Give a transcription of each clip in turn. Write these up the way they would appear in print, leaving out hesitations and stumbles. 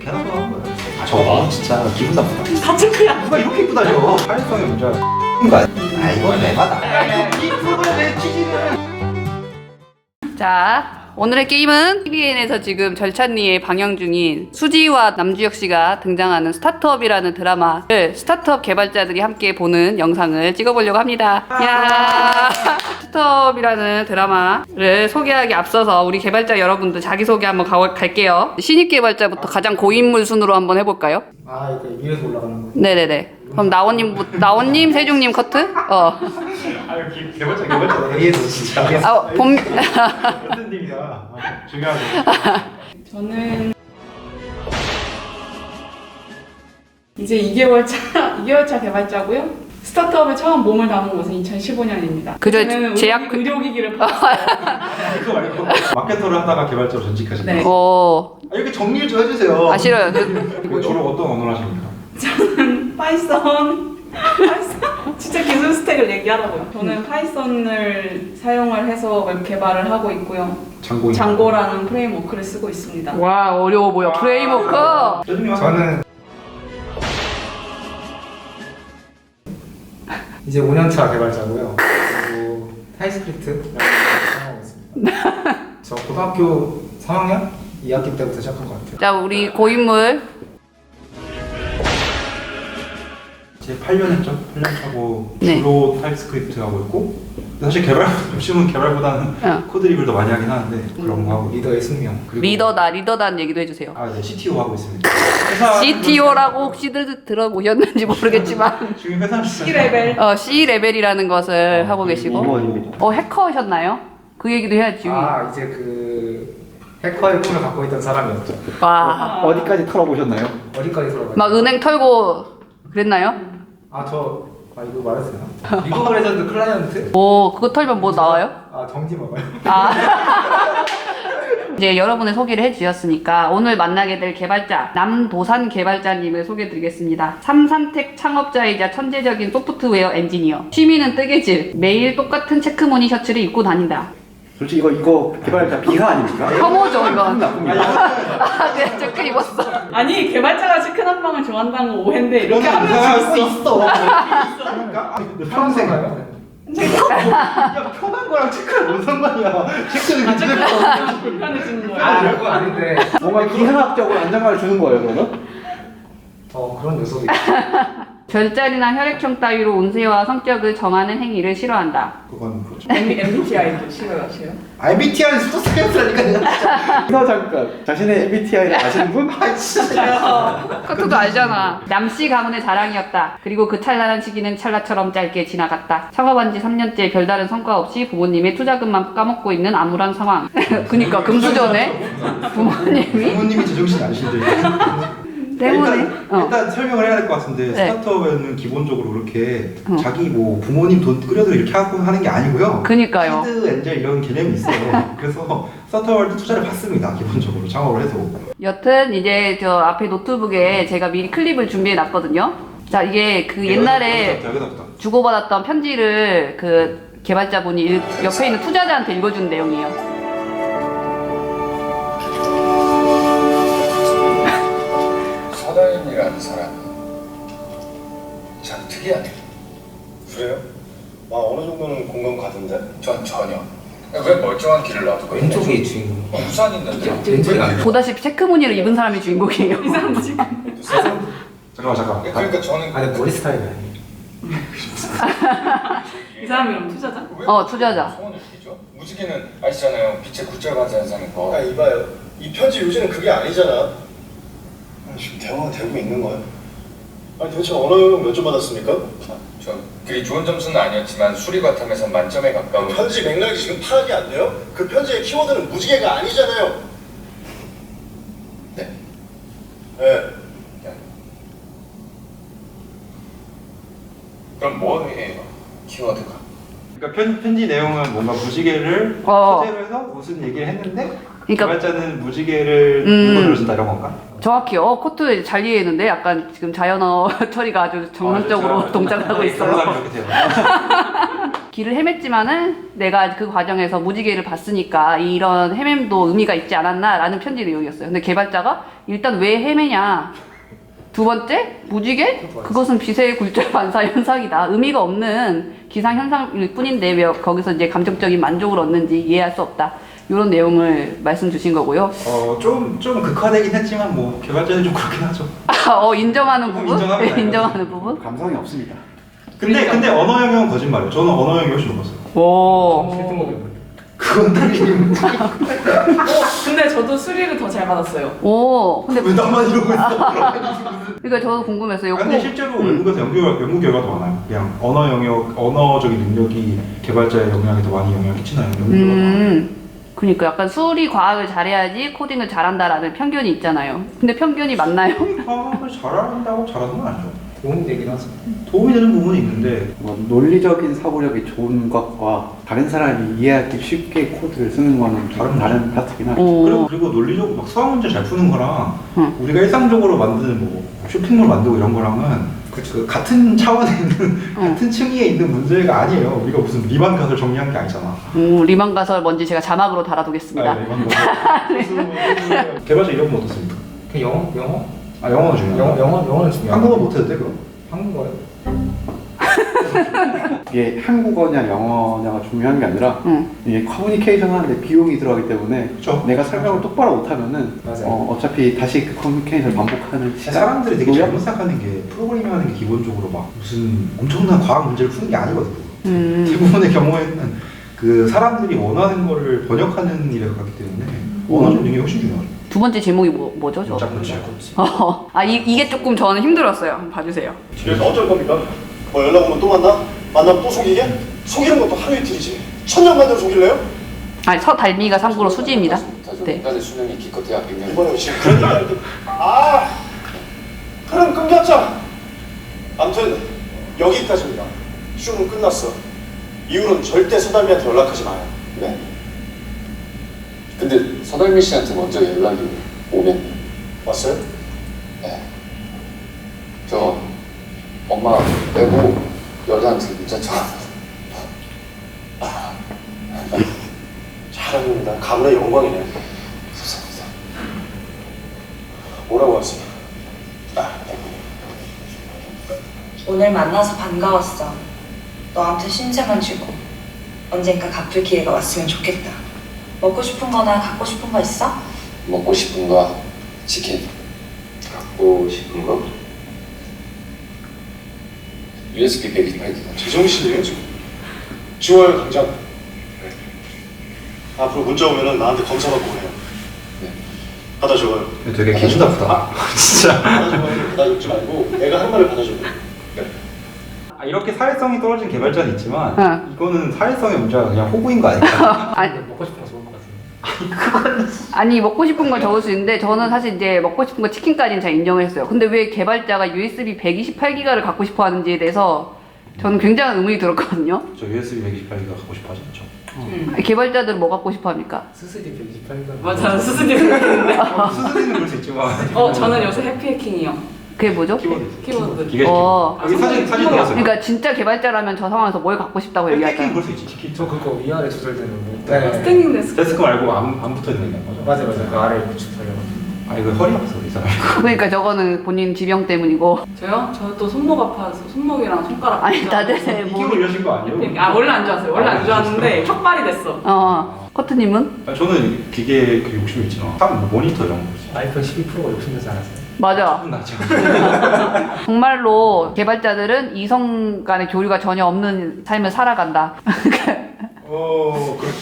개나소나 한 거예요. 저거 진짜 기분 나쁘다. 사체크야. 누가 이렇게 입고 다녀? 활성의 문제야. 아 이건 내마다. 이 프로그램의 취지는. 자, 오늘의 게임은 TVN에서 지금 절찬리에 방영 중인 수지와 남주혁 씨가 등장하는 스타트업이라는 드라마를 스타트업 개발자들이 함께 보는 영상을 찍어보려고 합니다. 야, 스타트업이라는 드라마를 소개하기 앞서서 우리 개발자 여러분들 자기소개 한번 갈게요. 신입 개발자부터 가장 고인물 순으로 한번 해볼까요? 아, 이거 위에서 올라가는 거. 네네네. 그럼 나원님, 세중님 커트? 개발자 A에서 진짜. 아, 같은 팀이다. 중요하죠. 저는 이제 2개월차 개발자고요. 스타트업에 처음 몸을 담은 것은 2015년입니다. 그저 제약 의료기기를 팔았어요. 그거 말고 마케터를 하다가 개발자로 전직하신 네. 거예요. 오, 이렇게 정리를 좀 해주세요. 아 싫어요. 그리고 주로 어떤 언어를 하십니까? 저는 파이썬 진짜 기술 스택을 얘기하라고요. 저는 파이썬을 사용을 해서 웹 개발을 하고 있고요. 장고라는 프레임워크를 쓰고 있습니다. 와 어려워 보여. 프레임워크. 저는 이제 5년차 개발자고요. 그리고 타이스크립트 사용하고 있습니다. 저 고등학교 3학년 2학기 때부터 시작한 것 같아요. 자 우리 고인물. 제 8년 했죠. 8년 차고 네. 주로 타입스크립트 하고 있고 사실 요즘은 개발보다는 코드 리뷰를 더 많이 하긴 하는데 그런 거 하고 리더의 숙명. 그리고 리더다는 얘기도 해주세요. 네, CTO 하고 있습니다. CTO라고 혹시들 들어보셨는지 모르겠지만 지금 회사 C레벨. C 레벨이라는 것을 하고 계시고. 임원입니다. 해커셨나요? 그 얘기도 해야지. 아, 이제 그 해커의 꿈을 갖고 있던 사람이었죠. 와, 어디까지 털어보셨나요? 어디까지 들어가요? 막 은행 털고 그랬나요? 이거 말해도 되나? 리그 오브 레전드 클라이언트? 오, 그거 털면 뭐 나와요? 정지 먹어요. 아. 이제 여러분의 소개를 해주셨으니까 오늘 만나게 될 개발자 남도산 개발자님을 소개해드리겠습니다. 삼산텍 창업자이자 천재적인 소프트웨어 엔지니어. 취미는 뜨개질. 매일 똑같은 체크무늬 셔츠를 입고 다닌다. 솔직히 이거 개발자 비하 아닙니까? 혐오죠 이건. 나쁩니다. 아, 그냥 체크 입었어. 아니 개발자가 치킨 한 방을 좋아한다는 거 오해인데 이렇게 하면 할수 있어. 평생 야 편한 거랑 체크는 뭔 상관이야. 체크는 체크가 불편해지는 거예요. 별거 아닌데 뭔가 기하학적으로 안정감을 주는 거예요, 그러면? 그런 요소도 있어. 별자리나 혈액형 따위로 운세와 성격을 정하는 행위를 싫어한다. 그건 그렇죠. MBTI도 싫어하세요? MBTI는 스토스크랩스라니까. 이거 잠깐 자신의 MBTI를 아시는 분? 커트도 알잖아. 남씨 가문의 자랑이었다. 그리고 그 찬란한 시기는 찰나처럼 짧게 지나갔다. 창업한 지 3년째 별다른 성과 없이 부모님의 투자금만 까먹고 있는 암울한 상황. 그니까 금수저네. 부모님이 제정신이 아니신데. 때문에. 일단 설명을 해야 될 것 같은데 네. 스타트업에는 기본적으로 그렇게 자기 부모님 돈 끓여도 이렇게 하고 하는 게 아니고요. 그니까요. 시드 엔젤 이런 개념이 있어요. 그래서 스타트업을 또 투자를 받습니다. 기본적으로 창업을 해도. 여튼 이제 저 앞에 노트북에 제가 미리 클립을 준비해 놨거든요. 자 이게 그 옛날에 여기다부터. 주고받았던 편지를 그 개발자분이 옆에 있는 투자자한테 읽어준 내용이에요. 서다인이라는 사람이 참 특이하네. 그래요? 어느 정도는 공감 가던데? 전 전혀. 왜 멀쩡한 길을 놔두고 왼쪽이 주인공. 우산 있는데. 왼쪽이 아니야. 보다시피 체크무늬를 입은 사람이 주인공이에요. 이 사람 지금 잠깐만. 그러니까 저는 아니 머리 스타일이 아니에요. 이 사람이 그럼 투자자? 왜 투자자. 소원을 비죠? 무지개는 아시잖아요. 빛의 굿절반지 현상인 거. 이봐요. 이 편지 요즘은 그게 아니잖아. 지금 대화가 되고 있는 거야? 도대체 언어 몇 점 받았습니까? 저 그리 좋은 점수는 아니었지만 수리과탐에서 만점에 가까운. 편지 맥락이 지금 파악이 안 돼요? 그 편지의 키워드는 무지개가 아니잖아요. 네. 네. 그럼 뭐예요? 키워드가. 그러니까 편지 내용은 뭔가 무지개를 소재로 해서 무슨 얘기를 했는데 그러니까 개발자는 무지개를 물건으로 준다 이런 건가? 정확히 코트 잘 이해했는데 약간 지금 자연어 처리가 아주 정상적으로 동작하고 있어요. 이렇게 돼요. 길을 헤맸지만은 내가 그 과정에서 무지개를 봤으니까 이런 헤맴도 의미가 있지 않았나라는 편지 내용이었어요. 근데 개발자가 일단 왜 헤매냐, 두 번째 무지개? 그것은 빛의 굴절 반사 현상이다. 의미가 없는 기상 현상일 뿐인데 왜 거기서 이제 감정적인 만족을 얻는지 이해할 수 없다. 이런 내용을 말씀 주신 거고요. 좀 극화되긴 했지만 뭐 개발자는 좀 그렇긴 하죠. 인정하는 부분? 인정합니다. 인정하는 부분? 감성이 없습니다. 근데 언어 영역은 거짓말이에요. 저는 언어 영역이 훨씬 높았어요. 오. 슬픈 거겠는데. 그건 틀린. 근데 저도 수리를 더 잘 받았어요. 오. 근데 왜 나만 이러고 있어? 그러니까 저도 궁금했어요. 근데 실제로 외국에서 연구 결과도 많아요. 그냥 언어 영역, 언어적인 능력이 개발자의 역량에 더 많이 영향을 끼치는 연구 결과가 많아요. 그러니까 약간 수리 과학을 잘해야지 코딩을 잘한다라는 편견이 있잖아요. 근데 편견이 맞나요? 과학을 잘한다고 잘하는 건 아니죠. 도움 되긴 하죠. 도움이 되는 부분이 있는데 뭐 논리적인 사고력이 좋은 것과 다른 사람이 이해하기 쉽게 코드를 쓰는 거는 다른 파트긴 하죠. 오. 그리고 논리적으로 막 수학 문제 잘 푸는 거랑 응. 우리가 일상적으로 만드는 뭐 쇼핑몰 만들고 이런 거랑은 그 같은 차원에 있는 같은 층위에 있는 문제가 아니에요. 우리가 무슨 리만 가설 정리한 게 아니잖아. 오, 리만 가설 뭔지 제가 자막으로 달아두겠습니다. 리만 가설. 개발자 이런 거 어떻습니까? 그 영어? 영어가 중요해요. 영어는 중요해요. 한국어 못해도 돼 그럼? 한국어요? 이게 한국어냐 영어냐가 중요한 게 아니라 응. 이게 커뮤니케이션 하는데 비용이 들어가기 때문에 그쵸. 내가 설명을 똑바로 못하면은 맞아요. 어차피 다시 그 커뮤니케이션을 반복하는 시간. 사람들이 되게 노력? 잘못 생각하는 게 프로그래밍 하는 게 기본적으로 막 무슨 엄청난 과학 문제를 푸는 게 아니거든요. 대부분의 경우에는 그 사람들이 원하는 거를 번역하는 일에 가깝기 때문에 원어적 능력이 훨씬 중요하죠. 두 번째 제목이 뭐죠? 저? 그렇지. 이게 조금 저는 힘들었어요. 한번 봐주세요. 그래서 어쩔 겁니까? 뭐 연락 오면 또 만나? 만나면 또 속이게? 속이는 것도 하루 이틀이지. 천년 만년 속일래요? 서달미가 참고로 수지입니다. 네. 인간의 수명이 기껏해야 100년. 이번에 지금 그런 얘기 할 때. 그럼 끊겼죠. 아무튼 여기까지입니다. 시험은 끝났어. 이후로는 절대 서달미한테 연락하지 마요. 네. 근데 서달미 씨한테 먼저 연락이 오면 왔어요? 네. 저 엄마 빼고 여자한테 문자 쳐. 잘합니다. 가문의 영광이네. 감사합니다. 뭐라고 하세요? 오늘 만나서 반가웠어. 너한테 신세만 지고 언젠가 갚을 기회가 왔으면 좋겠다. 먹고 싶은 거나 갖고 싶은 거 있어? 먹고 싶은 거 치킨. 갖고 싶은 거 USB 128기가. 제정신이에요 지금? 지워요 당장. 네. 앞으로 문자 오면은 나한테 검사 받고 오래요. 네. 받아 적어요. 되게 기분 나쁘다. 진짜. 받아 적어요. 받아 적지 말고 내가 한 말을 받아 적어요. 네. 이렇게 사회성이 떨어진 개발자는 있지만 응. 이거는 사회성의 문제가 그냥 호구인 거 아닐까? 먹고 싶은 거 좋은 것 같은데. 아니 먹고 싶은 걸 적을 수 있는데 저는 사실 이제 먹고 싶은 거 치킨까지는 잘 인정했어요. 근데 왜 개발자가 USB 128기가를 갖고 싶어 하는지에 대해서 저는 굉장한 의문이 들었거든요. 저 USB 128기가 갖고 싶어 하지 않죠? 개발자들은 뭐 갖고 싶어 합니까? 스스디 128가. 맞아, 수수님 생각했는데. 수수리는 그럴 수 있지만 저는 요새 해피해킹이요. 그게 뭐죠? 키보드. 기계 여기 사진 들었어요. 그러니까 진짜 개발자라면 저 상황에서 뭘 갖고 싶다고 해킹 얘기할까요? 그럴 수 있지. 치킨. 저 그거 위아래 조절되는 거. 네. 스탠딩 데스크. 데스크 말고 안 붙어 있는 거죠? 맞아요. 그 아래 구축하려고. 이거 허리 아파서 이 사람이. 그러니까 저거는 본인 지병 때문이고. 저요? 저 또 손목 아파서 손목이랑 손가락. 아니 다들 뭐. 이걸 이러신 거 아니에요? 원래 안 좋았어요. 원래 안 좋았는데 촉발이 됐어. 커트님은? 저는 기계 그 욕심이 있지만 딱 모니터 이런 거 있어요. 아이폰 12 프로가 욕심내지 않았어요? 맞아. 나죠. 정말로 개발자들은 이성 간의 교류가 전혀 없는 삶을 살아간다.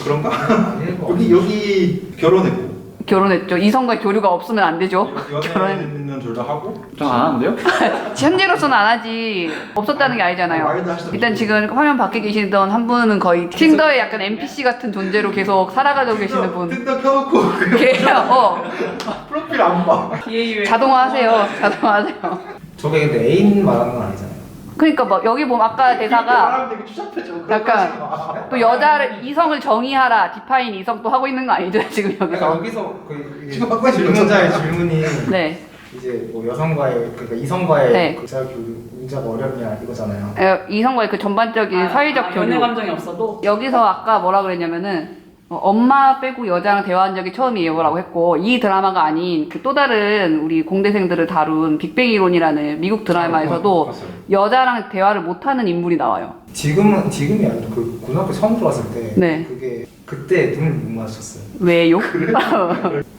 그런가? 아닐 거 여기 결혼했고 결혼했죠. 이성과 교류가 없으면 안 되죠. 연애는 둘 다 하고 전 안 하는데요? 현재로서는 안 하지. 없었다는 게 아니잖아요. 말도 하시던 일단 지금 화면 밖에 계시던 한 분은 거의 틴더의 약간 NPC 같은 존재로 계속 살아가고 계시는 분. 틴더 켜놓고 걔요. 프로필 안 봐. 자동화하세요. 자동화하세요. 저게 근데 애인 말하는 건 아니잖아요. 그러니까 뭐 여기 보면 아까 대사가 말하면 되게 추잡해져. 약간 또 여자를 이성을 정의하라 디파인 이성 또 하고 있는 거 아니죠 지금 그러니까 여기서? 여기서 그 지금 아까 질문자의 질문이 네. 이제 뭐 여성과의 그러니까 이성과의 네. 그 대화 문제가 어렵냐 이거잖아요. 이성과의 그 전반적인 사회적 교류. 연애 감정이 없어도 여기서 아까 뭐라 그랬냐면은 엄마 빼고 여자랑 대화한 적이 처음이에요라고 했고, 이 드라마가 아닌 그 또 다른 우리 공대생들을 다룬 빅뱅 이론이라는 미국 드라마에서도 봤어요. 여자랑 대화를 못하는 인물이 나와요. 지금이 아니라 그 고등학교 처음 들어왔을 때 네. 그게 그때 눈을 못 마주쳤어요. 왜요?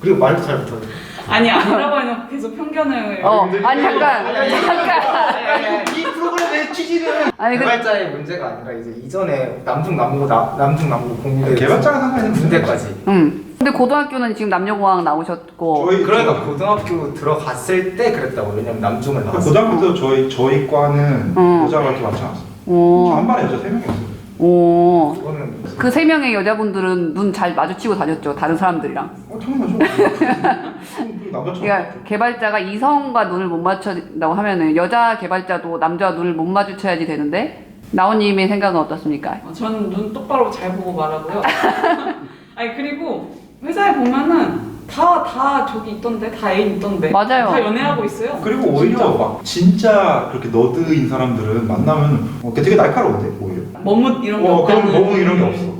그리고 말도 잘 못하고. 아니 아니라고 해놓고 계속 편견을 아니 잠깐. 이 프로그램의 취지는 아니 개발자의 문제가 아니라 이제 이전에 남중남고 공대 개발자가 상관이 없는 군대까지. 근데 고등학교는 지금 남녀공학 나오셨고. 그러니까 고등학교 들어갔을 때 그랬다고. 왜냐면 남중을 나왔어. 고등학교 때 저희 과는 여자가 그렇게 많지 않았어요. 오. 한 반에 여자 3명이었어요. 오. 그거는 그 3명의 여자분들은 눈 잘 마주치고 다녔죠, 다른 사람들이랑. 당연하죠. 남자처럼. 그러니까 개발자가 이성과 눈을 못 맞춘다고 하면은 여자 개발자도 남자와 눈을 못 마주쳐야지 되는데, 나온님의 생각은 어떻습니까? 저는 눈 똑바로 잘 보고 말하고요. 아니 그리고 회사에 보면은 다 저기 있던데, 다 애인 있던데, 맞아요. 다 연애하고 있어요. 그리고 오히려 막 진짜 그렇게 너드인 사람들은 만나면 되게 날카로운데 오히려. 머뭇 이런 게 그럼 없다는. 너무 이런 게 없어.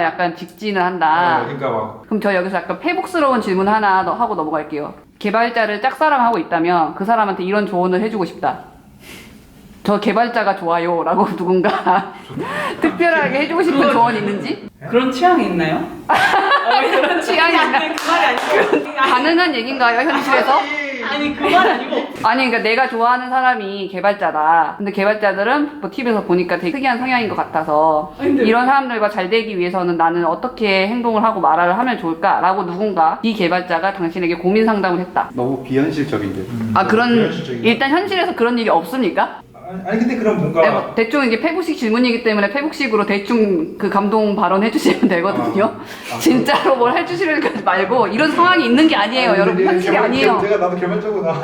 약간 직진을 한다. 그러니까 막 그럼 저 여기서 약간 페북스러운 질문 하나 더 하고 넘어갈게요. 개발자를 짝사랑하고 있다면 그 사람한테 이런 조언을 해주고 싶다. 저 개발자가 좋아요 라고 누군가 특별하게 해주고 싶은 조언이 있는지? 그런 취향이 있나요? 그런 취향이 있나? 그 말이 아니고. 가능한 얘기인가요, 현실에서? 아니 그 말이 아니고. 아니 그러니까 내가 좋아하는 사람이 개발자다. 근데 개발자들은 뭐 TV에서 보니까 되게 특이한 성향인 것 같아서 근데- 이런 사람들과 잘 되기 위해서는 나는 어떻게 행동을 하고 말을 하면 좋을까라고 누군가 이 개발자가 당신에게 고민 상담을 했다. 너무 비현실적인데. 그런 비현실적인 일단 현실에서 그런 일이 없습니까? 아니 근데 그럼 뭔가 뭐 대충 이게 페북식 질문이기 때문에 페북식으로 대충 그 감동 발언 해주시면 되거든요. 진짜로 뭘 해주시는 거 말고 이런 상황이 있는 게 아니에요, 여러분. 현실이 아니에요. 내가 나도 개발자고 나.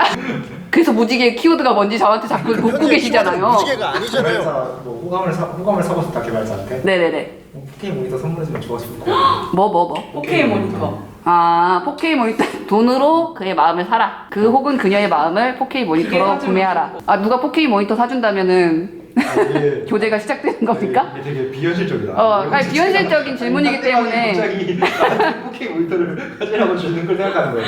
그래서 무지개 키워드가 뭔지 저한테 자꾸 묻고 계시잖아요. 무지개가 아니잖아요. 개발자 뭐 호감을 사고 싶다 개발자한테. 네네네. 4K 모니터 선물해주면 좋아하실 거예요. 뭐? 4K 모니터. 4K 모니터 돈으로 그의 마음을 사라. 그 혹은 그녀의 마음을 4K 모니터로 가지고 구매하라. 누가 4K 모니터 사준다면은 이게 교제가 시작되는 겁니까? 이게 되게 비현실적이다. 아니, 비현실적인 질문이기 때문에. 갑자기 나한테 4K 모니터를 가지라고 주는 걸 생각하는 거야.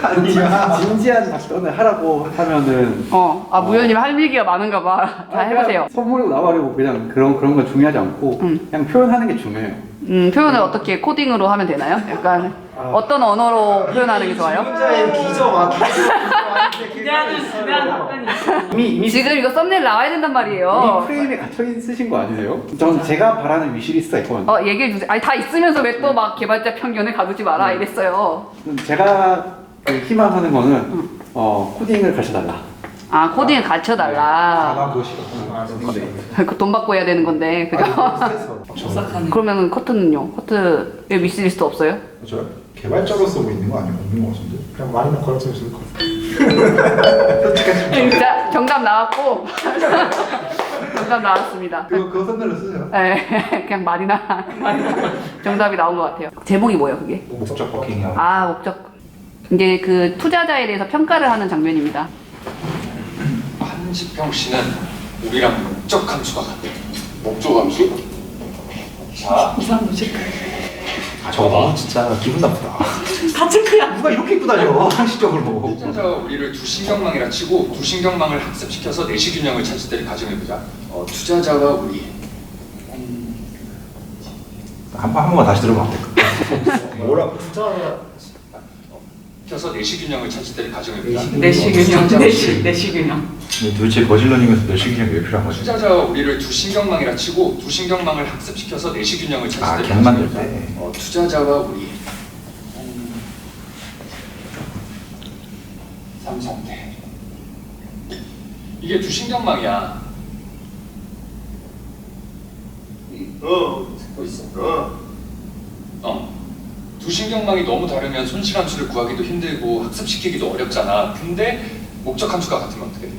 아니야. 진지한 답변을 하라고 하면은 무현님 할 얘기가 많은가 봐. 다 해보세요. 선물로 나와리고 그냥 그런 건 중요하지 않고 그냥 표현하는 게 중요해요. 표현을 어떻게 코딩으로 하면 되나요? 약간 어떤 언어로 표현하는 게 좋아요? 혼자의 기저와 기대하는 답변이 있어. 이미 지금 이거 썸네일 나와야 된단 말이에요. 프레임에 갇혀 있으신 거 아니세요? 전 제가 바라는 위시리스트가 있거든요. 얘기해 주세요. 아니 다 있으면서 왜 또 막 개발자 편견을 가두지 마라 이랬어요. 제가 그 희망하는 거는 코딩을 가르쳐달라. 코딩을 가르쳐달라. 나 그거 싫어. 그 돈 받고 해야 되는 건데 그죠? 오싹하네. 그러면 커트는요? 커트에 위시리스트 없어요? 저 개발자로서 뭐 있는 거 아니야? 없는 거 같은데. 그냥 말이나 걸어주면 좋을 것 같아요. 자, 정답 나왔고 정답 나왔습니다. 그거 선별로 쓰세요. 네, 그냥 말이나 정답이 나온 것 같아요. 제목이 뭐예요 그게? 목적 버킹이야. 목적. 이게 그 투자자에 대해서 평가를 하는 장면입니다. 한지평 씨는 우리랑 목적 함수가 같대. 목적 함수? 자, 이 사람도 체크. 저거 진짜 기분 나쁘다. 다 체크야. 누가 이렇게 입고 다녀? 상식적으로. 투자자가 우리를 두 신경망이라 치고 두 신경망을 학습시켜서 내시균형을 찾을 때를 가정해보자. 투자자와 우리. 한 번만 다시 들어보면 안 될까? 뭐라 투자 시켜서 내시균형을 찾을 때를 가정해보자. 내시균형. 내시균형. 도대체 머신러닝에서 내시균형이 왜 필요한 거지? 투자자와 우리를 두 신경망이라 치고 두 신경망을 학습시켜서 내시균형을 찾을 때를 갱 만들 가정해보자. 때. 투자자와 우리. 3상태. 이게 두 신경망이야. 듣고 있어. 두 신경망이 너무 다르면 손실함수를 구하기도 힘들고 학습시키기도 어렵잖아. 근데 목적 함수가 같으면 어떻게 돼?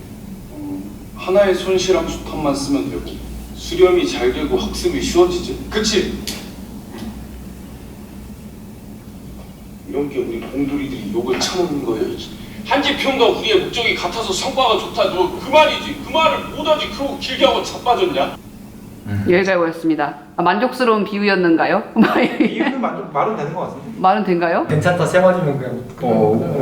하나의 손실함수 탑만 쓰면 되고 수렴이 잘 되고 학습이 쉬워지지. 그치? 이런 게 우리 공돌이들이 욕을 쳐먹는 거예요. 한지평과 우리의 목적이 같아서 성과가 좋다. 너 그 말이지. 그 말을 못하지. 그러고 길게 하고 자빠졌냐? 여기까지 보였습니다. 아, 만족스러운 비유였는가요? 이유는 말은 되는 것 같은데. 말은 된가요? 괜찮다 세 마디면 그냥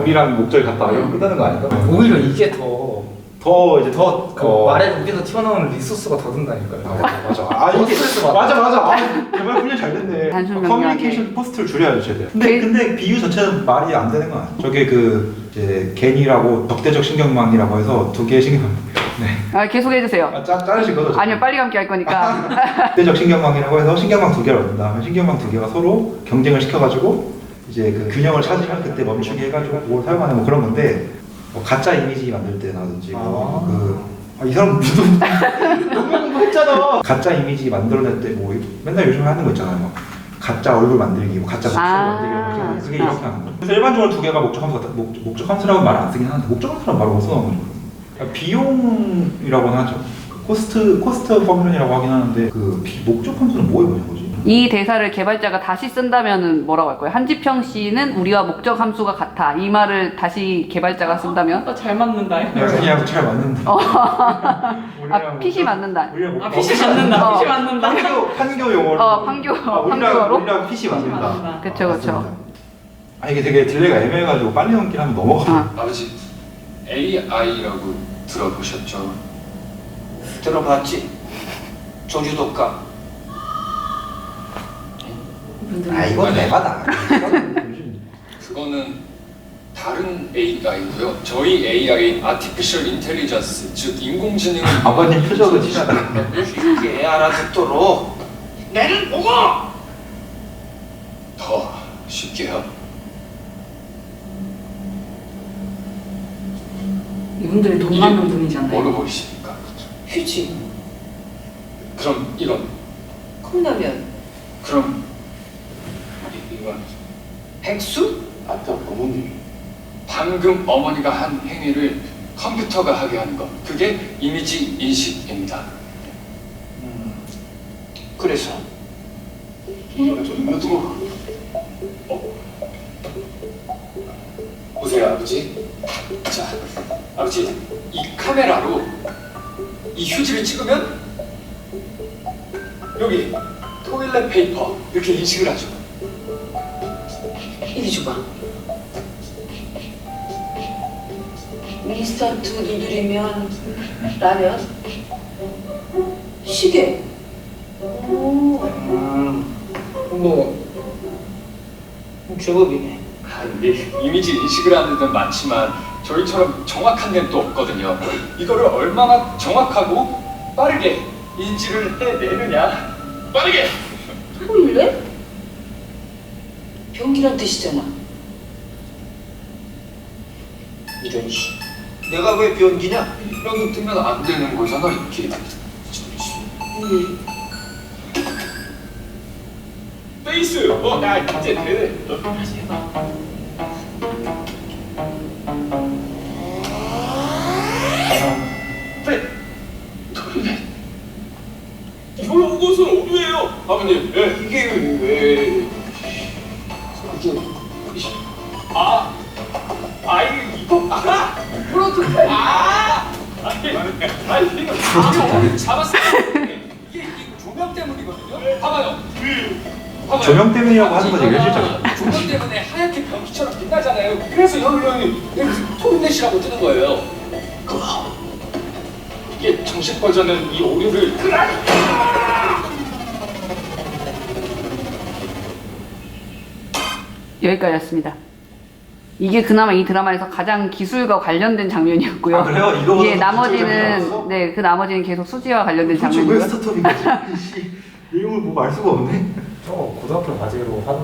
우리랑 목적이 같다. 이러면 끝나는 거 아닐까? 오히려 이게 더 이제 그 말에 여기서 튀어나오는 리소스가 더 든다니까요. 맞아. 아 이게 스트레스 받아. 맞아. 아, 대박 훈련 잘 됐네. 단순 명료하게. 커뮤니케이션 포스트를 줄여야죠, 최대한. 근데 비유 자체는 말이 안 되는 건 아니야. 저게 그 이제 겐이라고 적대적 신경망이라고 해서 두 개의 신경망. 네. 아, 계속 해주세요. 자르실 거죠? 아니요, 빨리 감기 할 거니까. 적대적 신경망이라고 해서 신경망 두 개를 얻는다. 신경망 두 개가 서로 경쟁을 시켜가지고 이제 그 균형을 찾으면 그때 멈추게 해가지고 그걸 사용하는 뭐 그런 건데. 뭐 가짜 이미지 만들 때라든지 이 사람 영어 공부했잖아. 가짜 이미지 만들어낼 때 뭐 맨날 요즘 하는 거 있잖아요. 막 가짜 얼굴 만들기, 뭐 가짜 목소리 만들기, 그게 이렇게 하는 거. 그래서 일반적으로 두 개가 목적 함수라고 말 안 쓰긴 하는데 목적 함수라고 말을 못 써놓은 거죠. 비용이라고는 하죠. 코스트 펑션이라고 하긴 하는데 그 목적 함수는 뭐에 보는 거지? 이 대사를 개발자가 다시 쓴다면은 뭐라고 할 거예요? 한지평 씨는 우리와 목적 함수가 같아. 이 말을 다시 개발자가 쓴다면? 잘 맞는다. 그냥 잘 맞는다. 아, 핏이 맞는다. 아, 핏이 맞는다. 핏이 맞는다. 판교 용어로. 판교어로? 우리랑 핏이 맞는다. 그쵸. 아 이게 되게 딜레이가 애매해가지고 빨리 넘기를 하면 넘어가. 아버지, AI라고 들어보셨죠? 들어봤지? 조주독가. 이건 내가다. 그거는 다른 AI고요. 저희 AI인 Artificial Intelligence, 즉 인공지능은 아버님 표정은 티나다. 쉽게 알아듣도록 내를 보고 더 쉽게요. 이분들이 돈 많은 분이잖아요. 뭐로 보이십니까? 휴지, 그럼 이건, 컵라면, 그럼 이건 백수? 아까 어머니. 방금 어머니가 한 행위를 컴퓨터가 하게 하는 것, 그게 이미지 인식입니다. 그래서 보세요, 아버지. 자, 아버지, 이 카메라로 이 휴지를 찍으면 여기 토일렛 페이퍼 이렇게 인식을 하죠. 이리 줘봐. 인스턴트 누들이면 라면, 시계. 뭐 제법이네. 이게 이미지 인식을 하는 데는 많지만 저희처럼 정확한 데는 또 없거든요. 이거를 얼마나 정확하고 빠르게 인지를 해내느냐. 빠르게! 토일렛? 변기란 뜻이잖아. 이런 씨. 내가 왜 변기냐? 여기 뜨면 안 되는 거잖아, 이렇게. 페이스! 야, 이제 되네. 토일렛. 이것은 어디예요? 아버님, 이게 왜? 이거 알아? 이거 잡았어요. 이게 조명 때문이거든요. 봐봐요. 조명 때문이라고 하는 거지, 이게 실제로. 조명 때문에 하얗게 변기처럼 빛나잖아요. 그래서 여기 토일렛이라고 뜨는 거예요. 이게 정식 버전은 이 오류를 여기까지였습니다. 이게 그나마 이 드라마에서 가장 기술과 관련된 장면이었고요. 아, 그래요? 이거 예, 나머지는 네, 그 나머지는 계속 수지와 관련된 왜 장면이고요. 스타트업이지? 내용을 뭐 알 수가 없네. 고등학교 과제로 하는.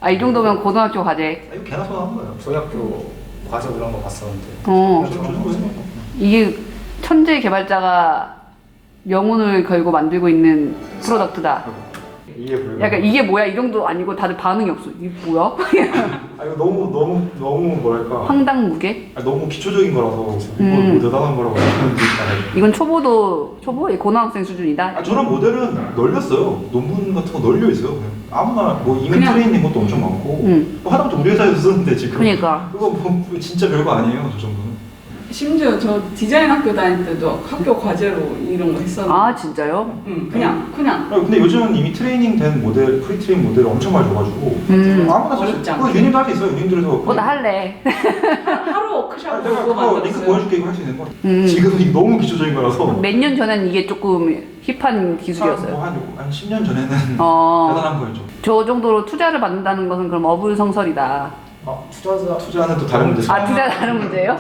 아, 이 정도면 고등학교 과제. 이거 개나 소나 한 거예요. 저희 학교 과제 올라온 거 봤었는데. 이게 천재 개발자가 명운을 걸고 만들고 있는 프로덕트다. 이게 불가. 약간 이게 뭐야 이 정도 아니고 다들 반응이 없어. 이게 뭐야? 아 이거 너무 뭐랄까. 황당무계? 아, 너무 기초적인 거라서 이거 뭐 대단한 거라고 생각하는지 알아요. 이건 초보 고등학생 수준이다. 아 저런 모델은 널렸어요. 논문 같은 거 널려 있어요. 그냥 아무나 뭐 이면 그냥- 트레이닝 것도 엄청 많고. 응. 하다못해 우리 회사에서 쓰는데 지금. 그러니까. 그거 뭐 진짜 별거 아니에요 저 정도는. 심지어 저 디자인 학교 다닐 때도 학교 과제로 이런 거 했었는데. 아 진짜요? 응, 그냥. 아, 근데 요즘은 이미 트레이닝 된 모델, 프리트레인 모델을 엄청 많이 줘가지고 아무나 사실 어렵지 그거 않게. 유님도 할 수 있어요. 유님들에서 나 할래. 하루 아, 워크숍 내가 그거 그거 링크 만들었어요. 보여줄게 이거 할 수 있는 거. 지금은 이게 너무 기초적인 거라서. 몇 년 전엔 이게 조금 힙한 기술이었어요. 뭐한 10년 전에는 어. 대단한 거였죠. 저 정도로 투자를 받는다는 것은 그럼 어불성설이다. 투자는 또 다른 문제. 아 투자 다른 문제예요?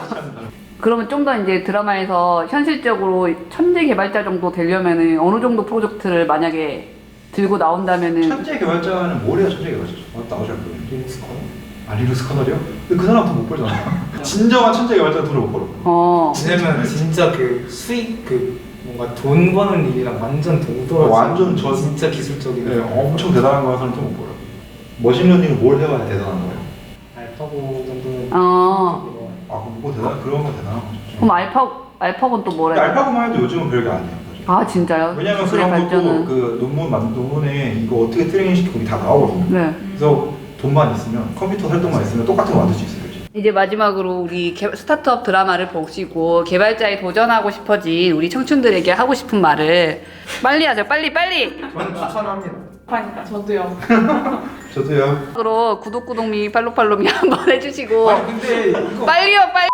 그러면 좀 더 이제 드라마에서 현실적으로 천재 개발자 정도 되려면은 어느 정도 프로젝트를 만약에 들고 나온다면은 천재 개발자는 뭘 해야 천재 개발자죠? 나도 잘 모르겠는데. 리눅스 커널? 아 리눅스 커널이요? 근데 그 사람 돈 못 벌잖아. 진정한 천재 개발자는 돈을 못 벌어. 왜냐면 진짜 그 수익 그 뭔가 돈 버는 일이랑 완전 동떨어져. 완전 진짜 기술적인. 네, 엄청 대단한 거 하는 사람 돈못 벌어. 머신러닝을 뭘 해야 대단한 거예요? 알파고 정도는. 어. 아 그럼 뭐 대단 그런 건 대단한 거죠. 그럼 알파고는 또 뭐라 근데 해야 돼? 알파고만 해도 요즘은 별게 아니에요. 사실. 아 진짜요? 왜냐면 기술의 그런 것도 발전은. 그 논문에 이거 어떻게 트레이닝 시키고 다 나오거든요. 네. 그래서 돈만 있으면 컴퓨터 활동만 있으면 똑같은 거 만들 수 있어요. 이제. 이제 마지막으로 우리 스타트업 드라마를 보시고 개발자에 도전하고 싶어진 우리 청춘들에게 하고 싶은 말을 빨리 하세요. 빨리. 저는 추천합니다. 그러니까 저도요. 저도요. 그로 구독미 팔로미 한번 해주시고 근데 이거 빨리요 빨리.